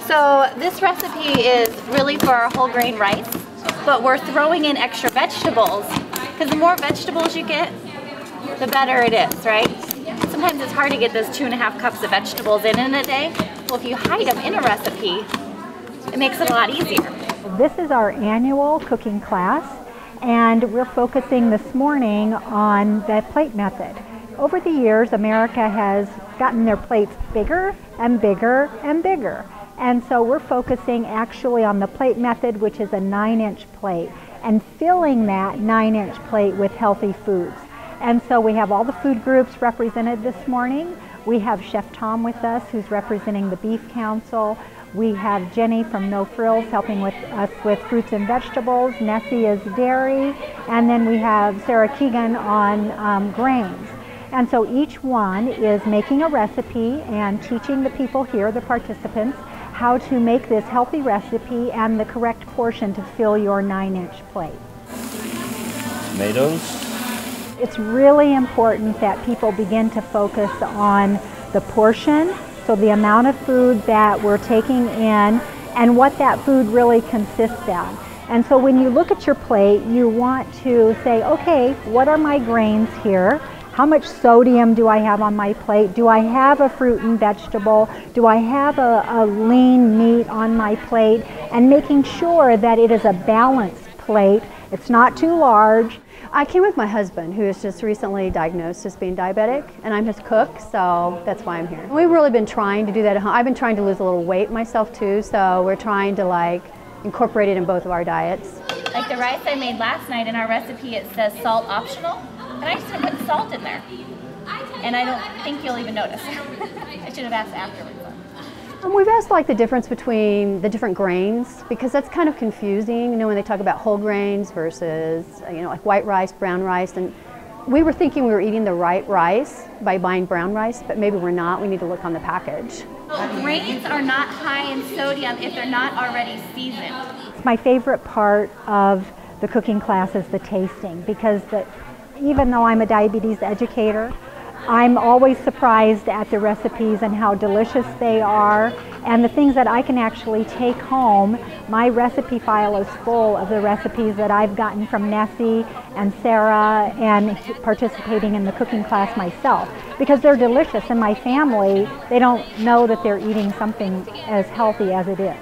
So this recipe is really for our whole grain rice, but we're throwing in extra vegetables because the more vegetables you get, the better it is, right? Sometimes it's hard to get those 2.5 cups of vegetables in a day. Well, if you hide them in a recipe, it makes it a lot easier. This is our annual cooking class, and we're focusing this morning on the plate method. Over the years, America has gotten their plates bigger and bigger and bigger. And so we're focusing actually on the plate method, which is a 9-inch plate, and filling that 9-inch plate with healthy foods. And so we have all the food groups represented this morning. We have Chef Tom with us, who's representing the Beef Council. We have Jenny from No Frills helping with us with fruits and vegetables. Nessie is dairy. And then we have Sarah Keegan on grains. And so each one is making a recipe and teaching the people here, the participants, how to make this healthy recipe and the correct portion to fill your 9-inch plate. Tomatoes. It's really important that people begin to focus on the portion, so the amount of food that we're taking in and what that food really consists of. And so when you look at your plate, you want to say, okay, what are my grains here? How much sodium do I have on my plate? Do I have a fruit and vegetable? Do I have a lean meat on my plate? And making sure that it is a balanced plate. It's not too large. I came with my husband, who is just recently diagnosed as being diabetic, and I'm his cook, so that's why I'm here. We've really been trying to do that at home. I've been trying to lose a little weight myself too, so we're trying to incorporate it in both of our diets. Like the rice I made last night in our recipe, it says salt optional. And I just didn't put salt in there. And I don't think you'll even notice. I should have asked afterwards. We've asked the difference between the different grains, because that's kind of confusing, when they talk about whole grains versus, like white rice, brown rice. And we were thinking we were eating the right rice by buying brown rice, but maybe we're not. We need to look on the package. Grains are not high in sodium if they're not already seasoned. My favorite part of the cooking class is the tasting, because even though I'm a diabetes educator, I'm always surprised at the recipes and how delicious they are, and the things that I can actually take home. My recipe file is full of the recipes that I've gotten from Nessie and Sarah, and participating in the cooking class myself, because they're delicious, and my family, they don't know that they're eating something as healthy as it is.